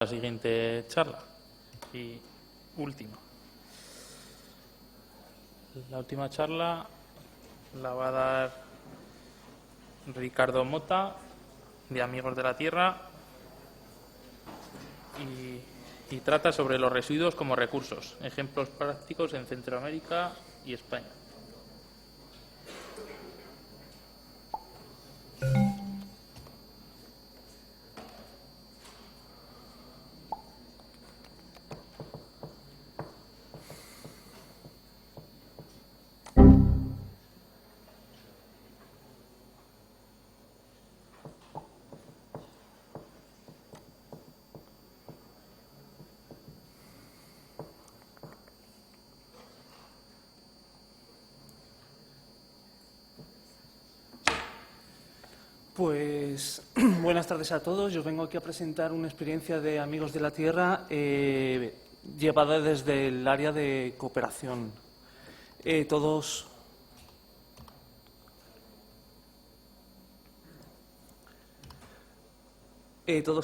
la siguiente charla y última. La última charla la va a dar Ricardo Mota, de Amigos de la Tierra, y trata sobre los residuos como recursos, ejemplos prácticos en Centroamérica y España. Pues buenas tardes a todos. Yo vengo aquí a presentar una experiencia de Amigos de la Tierra llevada desde el área de cooperación. Todos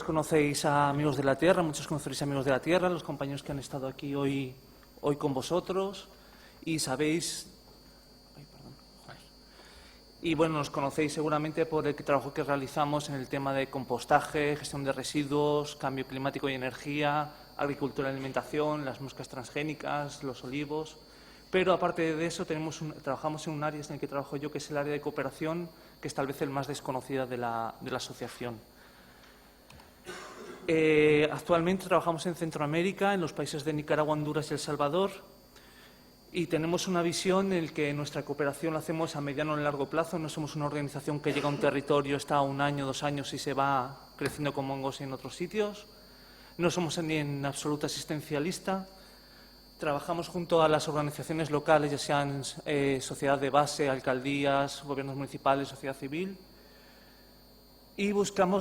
conocéis a Amigos de la Tierra, muchos conoceréis a Amigos de la Tierra, los compañeros que han estado aquí hoy con vosotros, y sabéis... Y bueno, nos conocéis seguramente por el trabajo que realizamos en el tema de compostaje, gestión de residuos, cambio climático y energía, agricultura y alimentación, las moscas transgénicas, los olivos. Pero aparte de eso, trabajamos en un área en el que trabajo yo, que es el área de cooperación, que es tal vez el más desconocida de la asociación. Actualmente trabajamos en Centroamérica, en los países de Nicaragua, Honduras y El Salvador. Y tenemos una visión en la que nuestra cooperación la hacemos a mediano y largo plazo. No somos una organización que llega a un territorio, está 1 año, 2 años y se va creciendo como hongos en otros sitios. No somos ni en absoluto asistencialista. Trabajamos junto a las organizaciones locales, ya sean sociedad de base, alcaldías, gobiernos municipales, sociedad civil. Y buscamos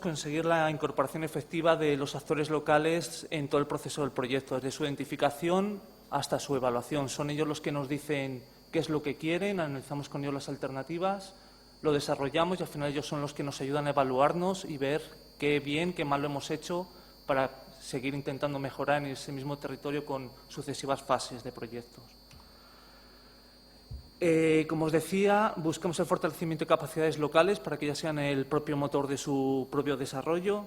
conseguir la incorporación efectiva de los actores locales en todo el proceso del proyecto, desde su identificación hasta su evaluación. Son ellos los que nos dicen qué es lo que quieren, analizamos con ellos las alternativas, lo desarrollamos y al final ellos son los que nos ayudan a evaluarnos y ver qué bien, qué mal lo hemos hecho para seguir intentando mejorar en ese mismo territorio con sucesivas fases de proyectos. Como os decía, buscamos el fortalecimiento de capacidades locales para que ellas sean el propio motor de su propio desarrollo.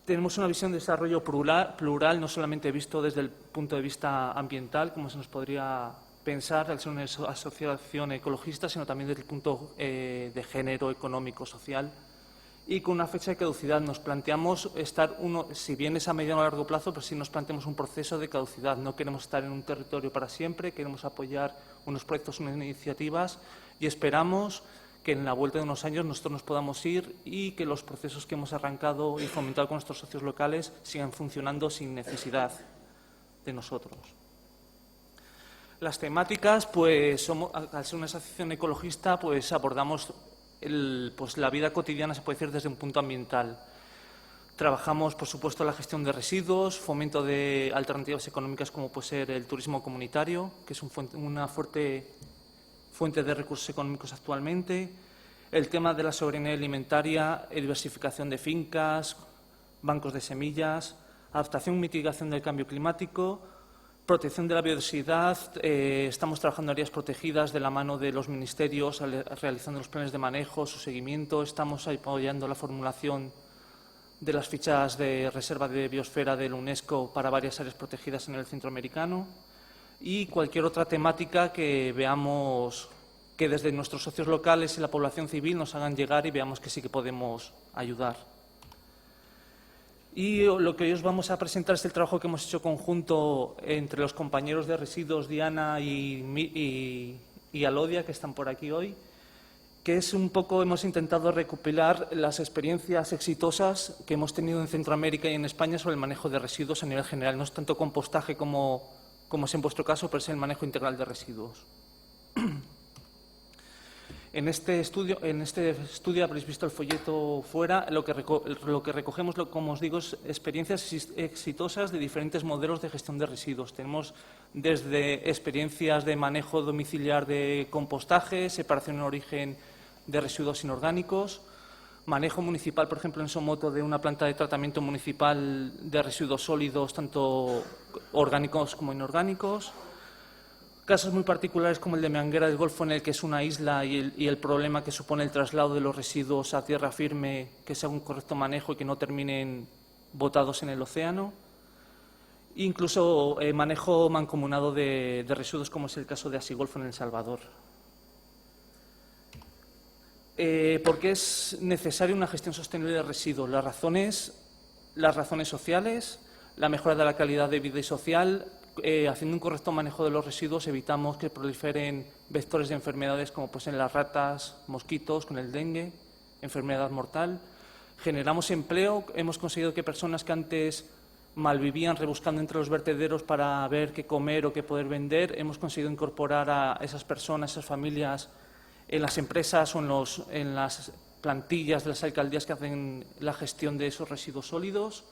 Tenemos una visión de desarrollo plural, no solamente visto desde el punto de vista ambiental, como se nos podría pensar al ser una asociación ecologista, sino también desde el punto de género, económico, social. Y con una fecha de caducidad nos planteamos si bien es a mediano o largo plazo, pero sí nos planteamos un proceso de caducidad. No queremos estar en un territorio para siempre, queremos apoyar unos proyectos, unas iniciativas y esperamos que en la vuelta de unos años nosotros nos podamos ir y que los procesos que hemos arrancado y fomentado con nuestros socios locales sigan funcionando sin necesidad de nosotros. Las temáticas, pues al ser una asociación ecologista, pues abordamos la vida cotidiana, se puede decir, desde un punto ambiental. Trabajamos, por supuesto, la gestión de residuos, fomento de alternativas económicas como puede ser el turismo comunitario, que es una fuerte fuente de recursos económicos actualmente, el tema de la soberanía alimentaria, diversificación de fincas, bancos de semillas, adaptación y mitigación del cambio climático, protección de la biodiversidad. Estamos trabajando en áreas protegidas de la mano de los ministerios, realizando los planes de manejo, su seguimiento. Estamos apoyando la formulación de las fichas de reserva de biosfera de la UNESCO para varias áreas protegidas en el centroamericano y cualquier otra temática que veamos que desde nuestros socios locales y la población civil nos hagan llegar y veamos que sí que podemos ayudar. Y lo que hoy os vamos a presentar es el trabajo que hemos hecho conjunto entre los compañeros de residuos Diana y Alodia, que están por aquí hoy, que es un poco, hemos intentado recopilar las experiencias exitosas que hemos tenido en Centroamérica y en España sobre el manejo de residuos a nivel general. No es tanto compostaje como es en vuestro caso, pero es el manejo integral de residuos. En este estudio habréis visto el folleto fuera. Lo que recogemos, como os digo, es experiencias exitosas de diferentes modelos de gestión de residuos. Tenemos desde experiencias de manejo domiciliar de compostaje, separación en origen de residuos inorgánicos, manejo municipal, por ejemplo, en Somoto, de una planta de tratamiento municipal de residuos sólidos, tanto orgánicos como inorgánicos. Casos muy particulares como el de Meanguera del Golfo, en el que es una isla y el problema que supone el traslado de los residuos a tierra firme, que sea un correcto manejo y que no terminen botados en el océano. Incluso manejo mancomunado de residuos, como es el caso de Asigolfo en El Salvador. ¿Por qué es necesaria una gestión sostenible de residuos? Las razones sociales, la mejora de la calidad de vida y social. Haciendo un correcto manejo de los residuos evitamos que proliferen vectores de enfermedades como pues en las ratas, mosquitos, con el dengue, enfermedad mortal. Generamos empleo, hemos conseguido que personas que antes malvivían rebuscando entre los vertederos para ver qué comer o qué poder vender, hemos conseguido incorporar a esas personas, esas familias, en las empresas o en las plantillas de las alcaldías que hacen la gestión de esos residuos sólidos.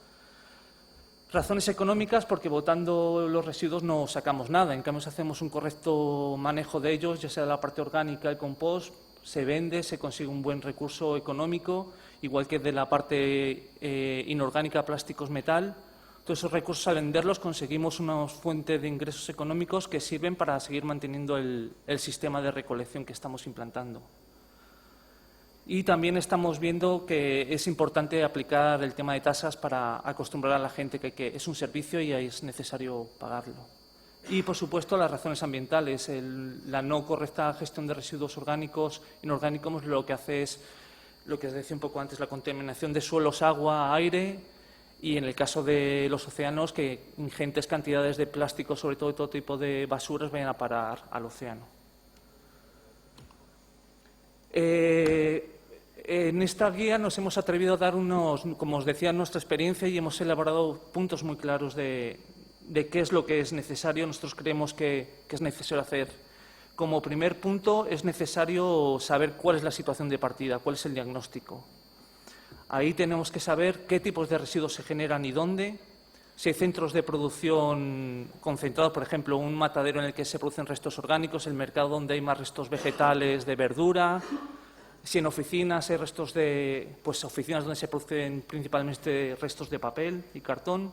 Razones económicas, porque botando los residuos no sacamos nada. En cambio, si hacemos un correcto manejo de ellos, ya sea la parte orgánica, el compost, se vende, se consigue un buen recurso económico, igual que de la parte inorgánica, plásticos, metal. Todos esos recursos, al venderlos, conseguimos una fuente de ingresos económicos que sirven para seguir manteniendo el sistema de recolección que estamos implantando. Y también estamos viendo que es importante aplicar el tema de tasas para acostumbrar a la gente que es un servicio y es necesario pagarlo. Y, por supuesto, las razones ambientales. La no correcta gestión de residuos orgánicos, inorgánicos, lo que hace es, lo que os decía un poco antes, la contaminación de suelos, agua, aire, y en el caso de los océanos, que ingentes cantidades de plástico, sobre todo de todo tipo de basuras, vayan a parar al océano. En esta guía nos hemos atrevido a dar como os decía, nuestra experiencia y hemos elaborado puntos muy claros de qué es lo que es necesario. Nosotros creemos que es necesario hacer. Como primer punto, es necesario saber cuál es la situación de partida, cuál es el diagnóstico. Ahí tenemos que saber qué tipos de residuos se generan y dónde. Si hay centros de producción concentrados, por ejemplo, un matadero en el que se producen restos orgánicos, el mercado donde hay más restos vegetales de verdura. Si en oficinas hay oficinas donde se producen principalmente restos de papel y cartón.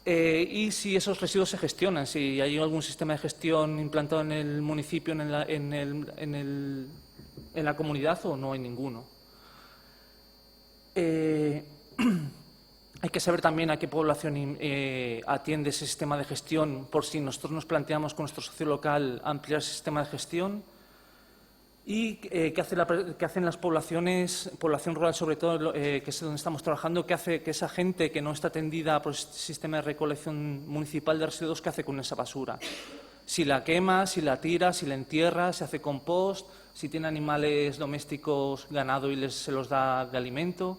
Y si esos residuos se gestionan, si hay algún sistema de gestión implantado en el municipio, en la comunidad, o no hay ninguno. Hay que saber también a qué población atiende ese sistema de gestión, por si nosotros nos planteamos con nuestro socio local ampliar ese sistema de gestión. Y qué hacen las poblaciones, población rural sobre todo, que es donde estamos trabajando, qué hace que esa gente que no está atendida por el sistema de recolección municipal de residuos, qué hace con esa basura. Si la quema, si la tira, si la entierra, si hace compost, si tiene animales domésticos, ganado y se los da de alimento.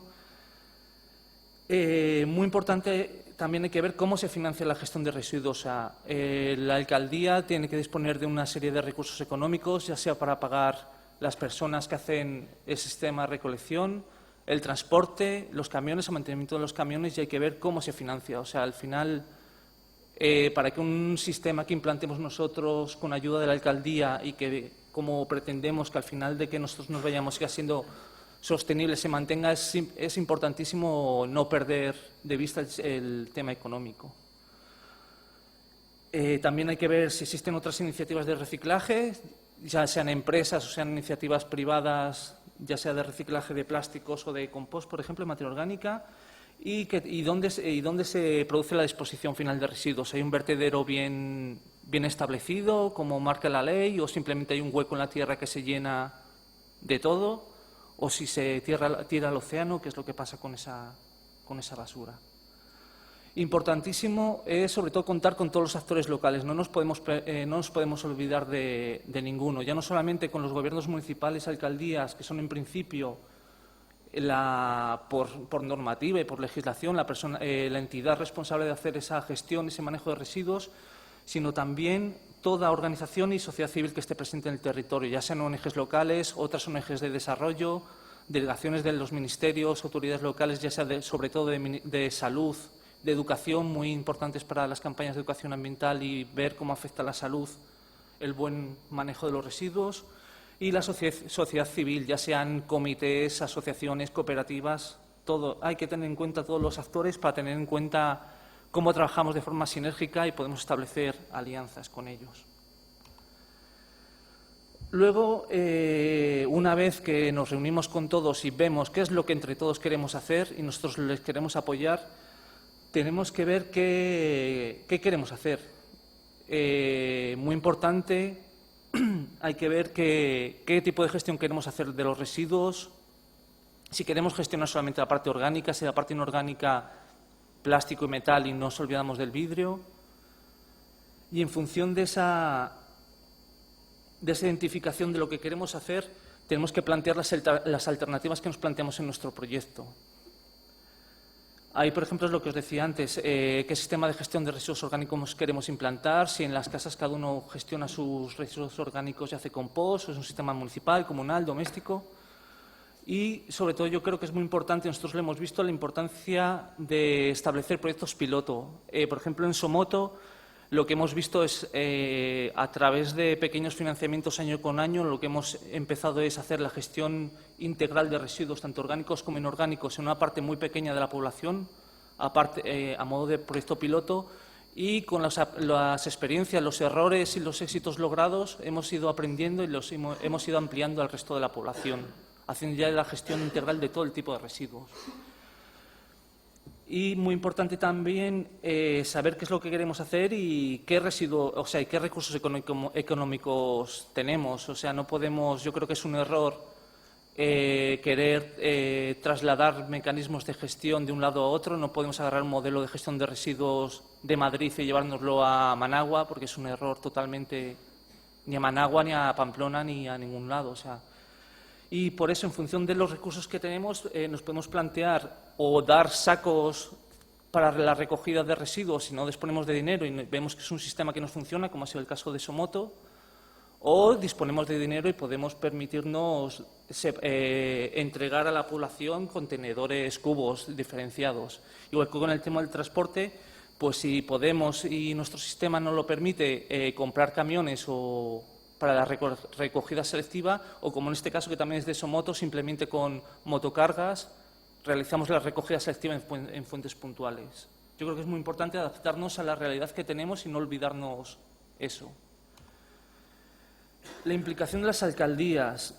Muy importante, también hay que ver cómo se financia la gestión de residuos. O sea, la alcaldía tiene que disponer de una serie de recursos económicos, ya sea para pagar las personas que hacen el sistema de recolección, el transporte, los camiones, el mantenimiento de los camiones, y hay que ver cómo se financia. O sea, al final, para que un sistema que implantemos nosotros con ayuda de la alcaldía y que, como pretendemos que al final de que nosotros nos vayamos siga siendo sostenible, se mantenga, es importantísimo no perder de vista el tema económico. También hay que ver si existen otras iniciativas de reciclaje, ya sean empresas o sean iniciativas privadas, ya sea de reciclaje de plásticos o de compost, por ejemplo, de materia orgánica, y dónde se produce la disposición final de residuos. ¿Hay un vertedero bien establecido, como marca la ley, o simplemente hay un hueco en la tierra que se llena de todo? O si se tira al océano, ¿qué es lo que pasa con esa basura? Importantísimo es, sobre todo, contar con todos los actores locales. No nos podemos olvidar de ninguno. Ya no solamente con los gobiernos municipales, alcaldías, que son en principio, por normativa y por legislación, la entidad responsable de hacer esa gestión, ese manejo de residuos, sino también toda organización y sociedad civil que esté presente en el territorio, ya sean ONGs locales, otras ONGs de desarrollo, delegaciones de los ministerios, autoridades locales, ya sea sobre todo de salud, de educación, muy importantes para las campañas de educación ambiental y ver cómo afecta a la salud el buen manejo de los residuos. Y la sociedad civil, ya sean comités, asociaciones, cooperativas, todo. Hay que tener en cuenta todos los actores para tener en cuenta cómo trabajamos de forma sinérgica y podemos establecer alianzas con ellos. Luego, una vez que nos reunimos con todos y vemos qué es lo que entre todos queremos hacer y nosotros les queremos apoyar, tenemos que ver qué queremos hacer. Muy importante, hay que ver qué tipo de gestión queremos hacer de los residuos, si queremos gestionar solamente la parte orgánica, si la parte inorgánica, plástico y metal y nos olvidamos del vidrio. Y en función de esa identificación de lo que queremos hacer, tenemos que plantear las alternativas que nos planteamos en nuestro proyecto. Ahí, por ejemplo, es lo que os decía antes, qué sistema de gestión de residuos orgánicos queremos implantar, si en las casas cada uno gestiona sus residuos orgánicos y hace compost, o es un sistema municipal, comunal, doméstico. Y, sobre todo, yo creo que es muy importante, nosotros lo hemos visto, la importancia de establecer proyectos piloto. Por ejemplo, en Somoto, lo que hemos visto es, a través de pequeños financiamientos año con año, lo que hemos empezado es hacer la gestión integral de residuos, tanto orgánicos como inorgánicos, en una parte muy pequeña de la población, a modo de proyecto piloto, y con las experiencias, los errores y los éxitos logrados hemos ido aprendiendo y los hemos ido ampliando al resto de la población, haciendo ya la gestión integral de todo el tipo de residuos. Y muy importante también saber qué es lo que queremos hacer y qué residuos, o sea, y qué recursos económicos tenemos. O sea, no podemos, yo creo que es un error querer trasladar mecanismos de gestión de un lado a otro. No podemos agarrar un modelo de gestión de residuos de Madrid y llevárnoslo a Managua, porque es un error totalmente, ni a Managua, ni a Pamplona, ni a ningún lado. O sea, y por eso, en función de los recursos que tenemos, nos podemos plantear o dar sacos para la recogida de residuos si no disponemos de dinero y vemos que es un sistema que nos funciona, como ha sido el caso de Somoto, o disponemos de dinero y podemos permitirnos entregar a la población contenedores, cubos diferenciados. Igual que con el tema del transporte, pues si podemos y nuestro sistema nos lo permite, comprar camiones o para la recogida selectiva, o como en este caso que también es de Somoto, simplemente con motocargas realizamos la recogida selectiva en fuentes puntuales. Yo creo que es muy importante adaptarnos a la realidad que tenemos y no olvidarnos eso. La implicación de las alcaldías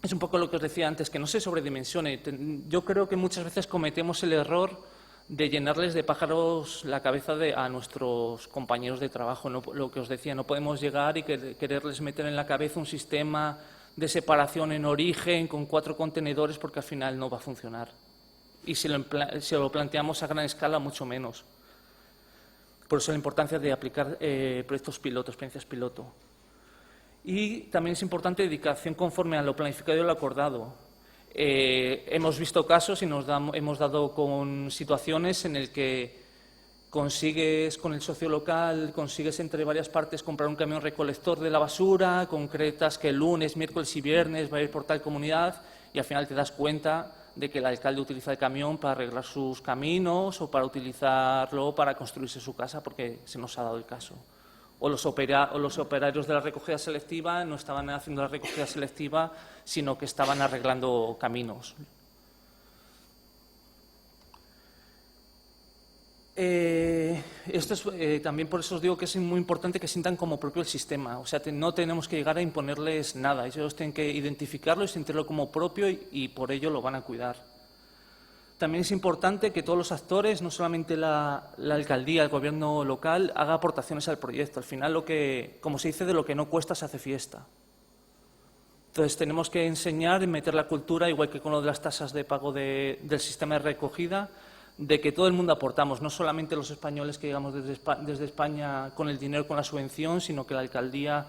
es un poco lo que os decía antes, que no se sobredimensione. Yo creo que muchas veces cometemos el error de llenarles de pájaros la cabeza a nuestros compañeros de trabajo. No, lo que os decía, no podemos llegar y quererles meter en la cabeza un sistema de separación en origen con 4 contenedores, porque al final no va a funcionar. Y si lo planteamos a gran escala, mucho menos. Por eso la importancia de aplicar proyectos piloto, experiencias piloto. Y también es importante dedicación conforme a lo planificado y lo acordado. Hemos visto casos y hemos dado con situaciones en el que consigues con el socio local, consigues entre varias partes comprar un camión recolector de la basura, concretas que el lunes, miércoles y viernes va a ir por tal comunidad y al final te das cuenta de que el alcalde utiliza el camión para arreglar sus caminos o para utilizarlo para construirse su casa, porque se nos ha dado el caso. O los operarios de la recogida selectiva no estaban haciendo la recogida selectiva, sino que estaban arreglando caminos. Esto es, también por eso os digo que es muy importante que sientan como propio el sistema. O sea, no tenemos que llegar a imponerles nada. Ellos tienen que identificarlo y sentirlo como propio y por ello lo van a cuidar. También es importante que todos los actores, no solamente la alcaldía, el gobierno local, haga aportaciones al proyecto. Al final, como se dice, de lo que no cuesta se hace fiesta. Entonces, tenemos que enseñar y meter la cultura, igual que con lo de las tasas de pago del sistema de recogida, de que todo el mundo aportamos, no solamente los españoles que llegamos desde España con el dinero, con la subvención, sino que la alcaldía.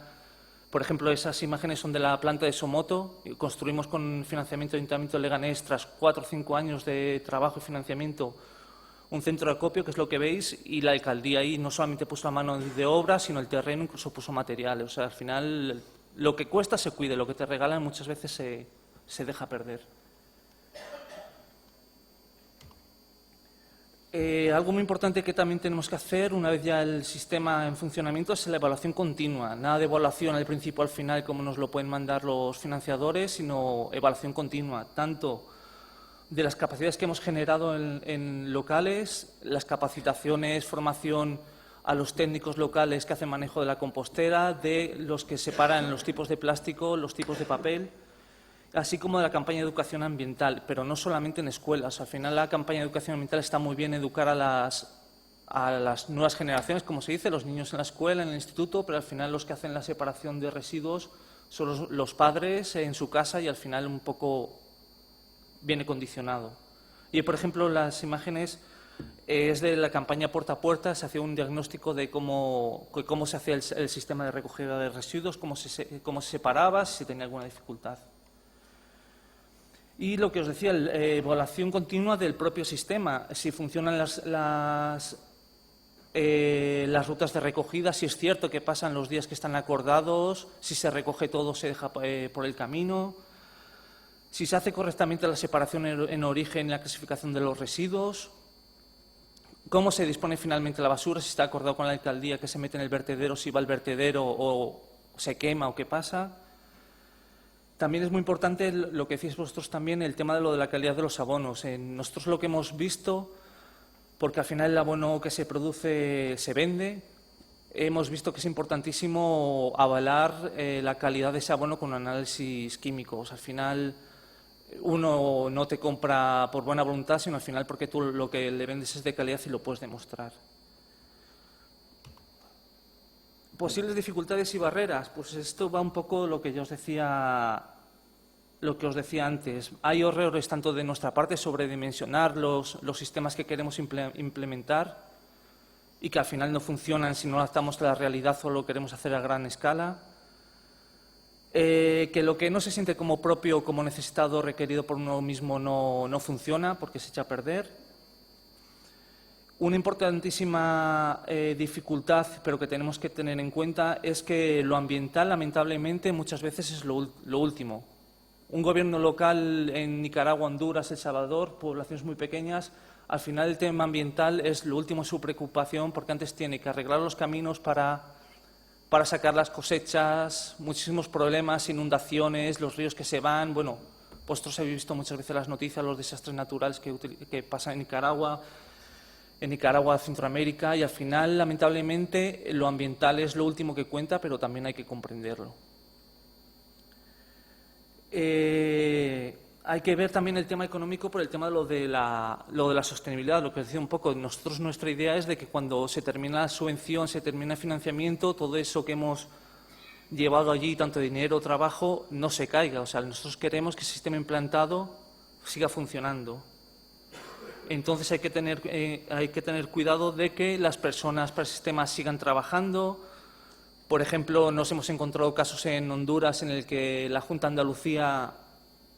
Por ejemplo, esas imágenes son de la planta de Somoto. Construimos con financiamiento del Ayuntamiento de Leganés, tras 4 o 5 años de trabajo y financiamiento, un centro de acopio, que es lo que veis, y la alcaldía ahí no solamente puso la mano de obra, sino el terreno, incluso puso materiales. O sea, al final, lo que cuesta se cuide, lo que te regalan muchas veces se deja perder. Algo muy importante que también tenemos que hacer una vez ya el sistema en funcionamiento es la evaluación continua. Nada de evaluación al principio o al final como nos lo pueden mandar los financiadores, sino evaluación continua, tanto de las capacidades que hemos generado en locales, las capacitaciones, formación a los técnicos locales que hacen manejo de la compostera, de los que separan los tipos de plástico, los tipos de papel, así como de la campaña de educación ambiental, pero no solamente en escuelas. Al final la campaña de educación ambiental está muy bien educar a las nuevas generaciones, como se dice, los niños en la escuela, en el instituto, pero al final los que hacen la separación de residuos son los padres en su casa y al final un poco viene condicionado. Y, por ejemplo, las imágenes es de la campaña puerta a puerta, se hacía un diagnóstico de cómo se hacía el sistema de recogida de residuos, cómo se separaba, si se tenía alguna dificultad. Y lo que os decía, la evaluación continua del propio sistema, si funcionan las rutas de recogida, si es cierto que pasan los días que están acordados, si se recoge todo, se deja por el camino, si se hace correctamente la separación en origen y la clasificación de los residuos, cómo se dispone finalmente la basura, si está acordado con la alcaldía que se mete en el vertedero, si va al vertedero o se quema o qué pasa. También es muy importante lo que decís vosotros también, el tema de la calidad de los abonos. Nosotros lo que hemos visto, porque al final el abono que se produce se vende, hemos visto que es importantísimo avalar la calidad de ese abono con análisis químicos. Al final uno no te compra por buena voluntad, sino al final porque tú lo que le vendes es de calidad y lo puedes demostrar. Posibles dificultades y barreras, pues esto va un poco lo que yo os decía, antes. Hay errores tanto de nuestra parte sobredimensionar los sistemas que queremos implementar y que al final no funcionan si no adaptamos a la realidad o lo queremos hacer a gran escala. Que lo que no se siente como propio, como necesitado, requerido por uno mismo no funciona porque se echa a perder. Una importantísima dificultad, pero que tenemos que tener en cuenta, es que lo ambiental, lamentablemente, muchas veces es lo último. Un gobierno local en Nicaragua, Honduras, El Salvador, poblaciones muy pequeñas, al final el tema ambiental es lo último en su preocupación porque antes tiene que arreglar los caminos para sacar las cosechas, muchísimos problemas, inundaciones, los ríos que se van. Bueno, vosotros habéis visto muchas veces las noticias, los desastres naturales que pasan en Nicaragua, Centroamérica, y al final, lamentablemente, lo ambiental es lo último que cuenta, pero también hay que comprenderlo. Hay que ver también el tema económico por el tema de lo de la sostenibilidad, lo que os decía un poco. Nosotros, nuestra idea es de que cuando se termina la subvención, se termina el financiamiento, todo eso que hemos llevado allí, tanto dinero, trabajo, no se caiga. O sea, nosotros queremos que el sistema implantado siga funcionando. Entonces hay que tener cuidado de que las personas para el sistema sigan trabajando. Por ejemplo, nos hemos encontrado casos en Honduras en el que la Junta de Andalucía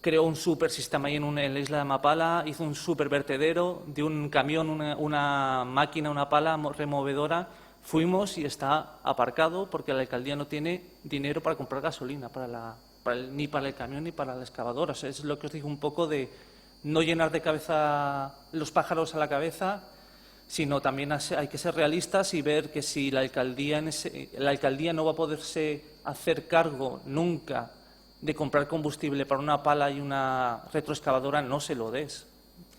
creó un súper sistema ahí en la isla de Mapala, hizo un súper vertedero de un camión, una máquina, una pala removedora. Fuimos y está aparcado porque la alcaldía no tiene dinero para comprar gasolina ni para el camión ni para la excavadora. O sea, es lo que os digo un poco de no llenar de cabeza los pájaros a la cabeza, sino también hay que ser realistas y ver que si la alcaldía no va a poderse hacer cargo nunca de comprar combustible para una pala y una retroexcavadora, no se lo des.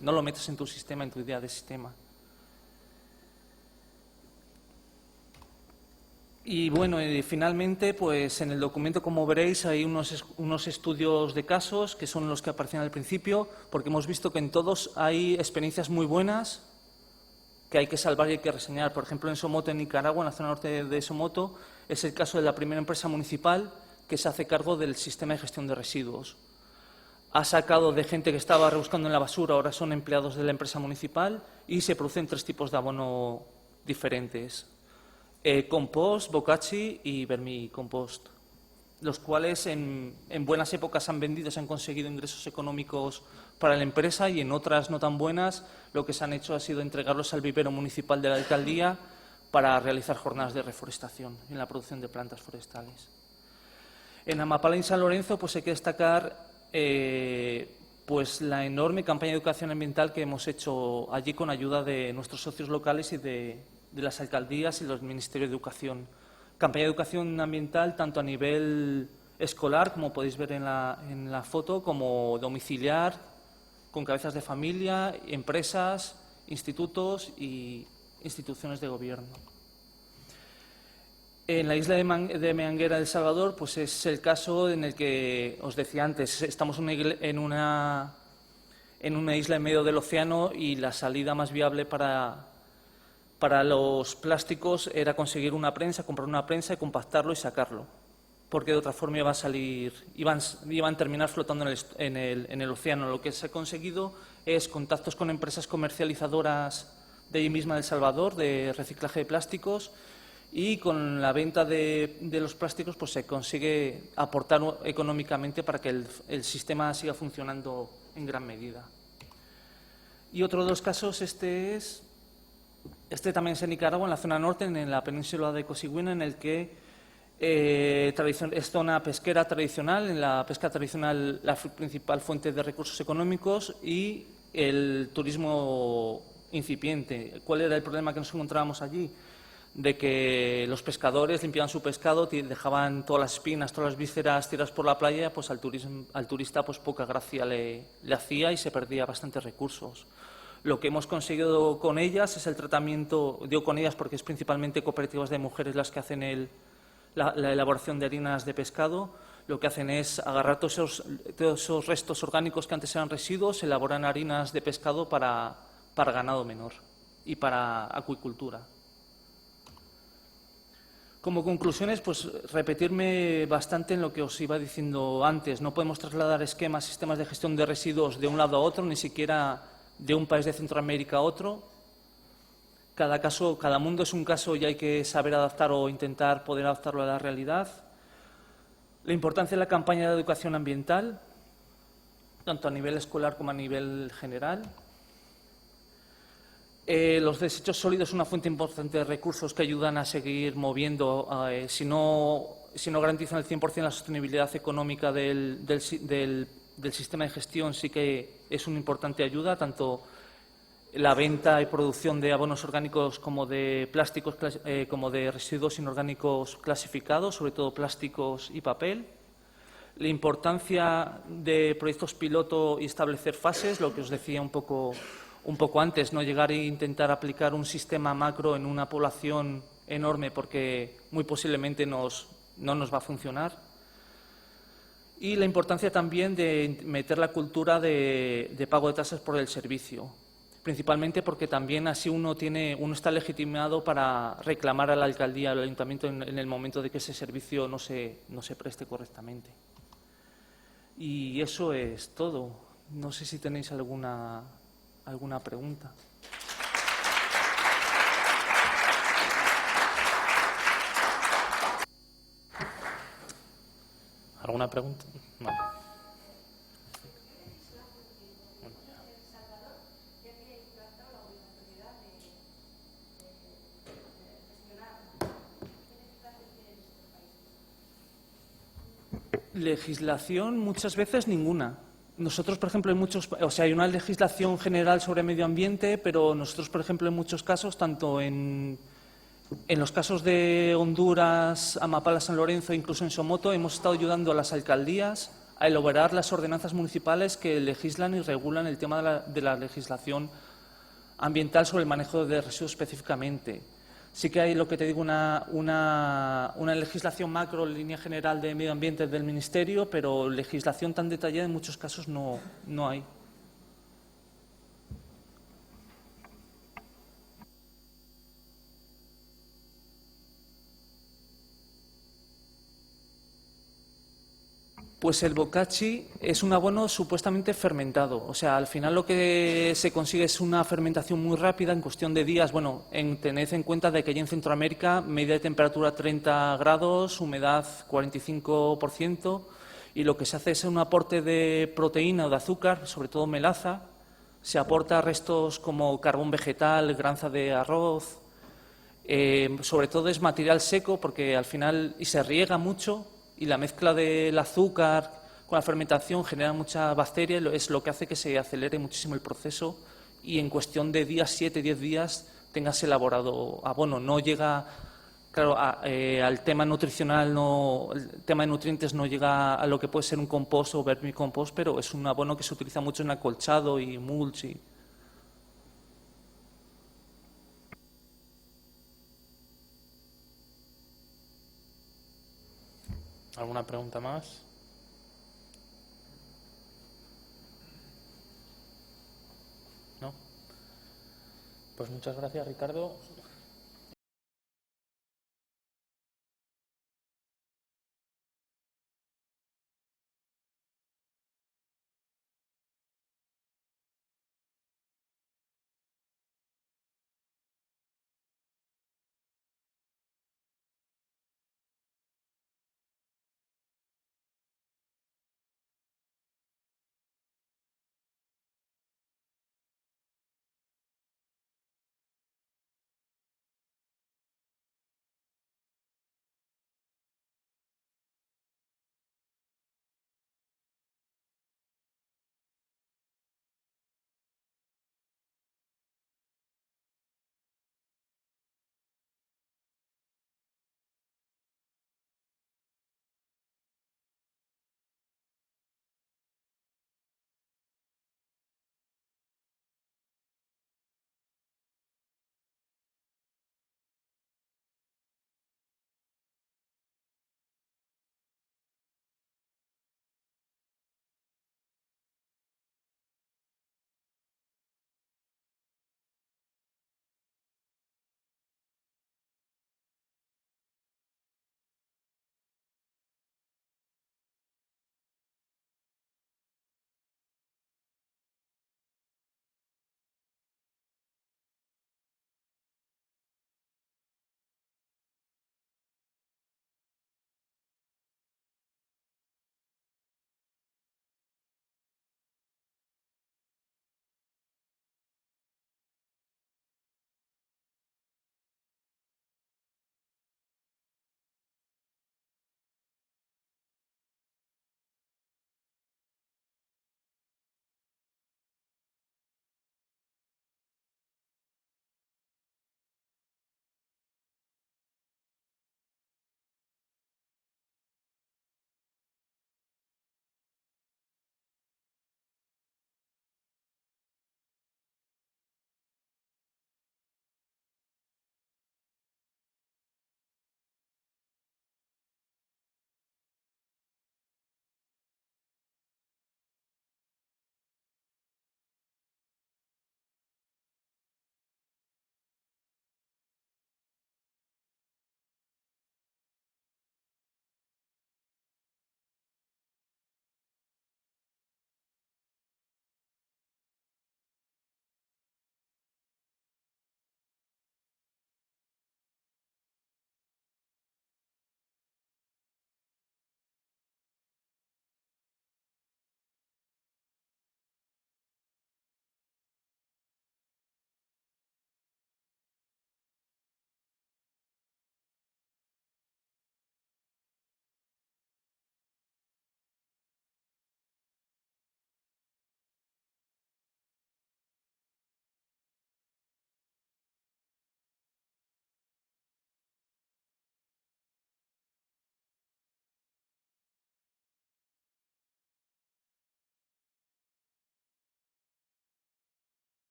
No lo metes en tu sistema, en tu idea de sistema. Y bueno, finalmente, pues en el documento, como veréis, hay unos estudios de casos que son los que aparecían al principio, porque hemos visto que en todos hay experiencias muy buenas que hay que salvar y hay que reseñar. Por ejemplo, en Somoto, en Nicaragua, en la zona norte de Somoto, es el caso de la primera empresa municipal que se hace cargo del sistema de gestión de residuos. Ha sacado de gente que estaba rebuscando en la basura, ahora son empleados de la empresa municipal y se producen 3 tipos de abono diferentes. Compost, bokashi y vermicompost, los cuales en buenas épocas han vendido, se han conseguido ingresos económicos para la empresa y en otras no tan buenas lo que se han hecho ha sido entregarlos al vivero municipal de la alcaldía para realizar jornadas de reforestación en la producción de plantas forestales. En Amapala y en San Lorenzo pues hay que destacar Pues la enorme campaña de educación ambiental que hemos hecho allí con ayuda de nuestros socios locales y de las alcaldías y los ministerios de educación. Campaña de educación ambiental tanto a nivel escolar, como podéis ver en la foto, como domiciliar, con cabezas de familia, empresas, institutos y instituciones de gobierno. En la isla de Meanguera, El Salvador, pues es el caso en el que os decía antes, estamos en una isla en medio del océano y la salida más viable para los plásticos era conseguir una prensa, comprar una prensa y compactarlo y sacarlo, porque de otra forma iban a terminar flotando en el océano. Lo que se ha conseguido es contactos con empresas comercializadoras de allí misma de El Salvador, de reciclaje de plásticos, y con la venta de los plásticos pues se consigue aportar económicamente para que el sistema siga funcionando en gran medida. Y otro de los casos, este también es en Nicaragua, en la zona norte, en la península de Cosiguina, en el que es zona pesquera tradicional, en la pesca tradicional la principal fuente de recursos económicos y el turismo incipiente. ¿Cuál era el problema que nos encontrábamos allí? De que los pescadores limpiaban su pescado, dejaban todas las espinas, todas las vísceras tiradas por la playa, pues al turista pues poca gracia le hacía y se perdía bastantes recursos. Lo que hemos conseguido con ellas es el tratamiento, digo con ellas porque es principalmente cooperativas de mujeres las que hacen la elaboración de harinas de pescado. Lo que hacen es agarrar todos esos restos orgánicos que antes eran residuos, elaboran harinas de pescado para ganado menor y para acuicultura. Como conclusiones, pues repetirme bastante en lo que os iba diciendo antes. No podemos trasladar esquemas, sistemas de gestión de residuos de un lado a otro, ni siquiera de un país de Centroamérica a otro. Cada mundo es un caso y hay que saber adaptar o intentar poder adaptarlo a la realidad. La importancia de la campaña de educación ambiental, tanto a nivel escolar como a nivel general. Los desechos sólidos son una fuente importante de recursos que ayudan a seguir moviendo, si no garantizan el 100% la sostenibilidad económica del sistema de gestión, sí que es una importante ayuda, tanto la venta y producción de abonos orgánicos como de plásticos, como de residuos inorgánicos clasificados, sobre todo plásticos y papel. La importancia de proyectos piloto y establecer fases, lo que os decía un poco antes, no llegar e intentar aplicar un sistema macro en una población enorme porque muy posiblemente no nos va a funcionar. Y la importancia también de meter la cultura de pago de tasas por el servicio, principalmente porque también así uno está legitimado para reclamar a la alcaldía, al ayuntamiento en el momento de que ese servicio no se preste correctamente. Y eso es todo. No sé si tenéis alguna pregunta. ¿Alguna pregunta? No. Legislación, muchas veces ninguna. Nosotros, por ejemplo, hay una legislación general sobre medio ambiente, pero nosotros, por ejemplo, en muchos casos, tanto en los casos de Honduras, Amapala, San Lorenzo, incluso en Somoto, hemos estado ayudando a las alcaldías a elaborar las ordenanzas municipales que legislan y regulan el tema de la legislación ambiental sobre el manejo de residuos específicamente. Sí que hay, lo que te digo, una legislación macro, línea general de medio ambiente del Ministerio, pero legislación tan detallada en muchos casos no hay. Pues el bokashi es un abono supuestamente fermentado. O sea, al final lo que se consigue es una fermentación muy rápida, en cuestión de días. Bueno, tened en cuenta de que allí en Centroamérica, media de temperatura 30 grados, humedad 45%, y lo que se hace es un aporte de proteína o de azúcar, sobre todo melaza. Se aporta restos como carbón vegetal, granza de arroz. Sobre todo es material seco porque al final, y se riega mucho, y la mezcla del azúcar con la fermentación genera mucha bacteria, es lo que hace que se acelere muchísimo el proceso y en cuestión de días, 7, 10 días, tengas elaborado abono. No llega, claro, al tema nutricional, el tema de nutrientes no llega a lo que puede ser un compost o vermicompost, pero es un abono que se utiliza mucho en acolchado y mulch. ¿Alguna pregunta más? ¿No? Pues muchas gracias, Ricardo.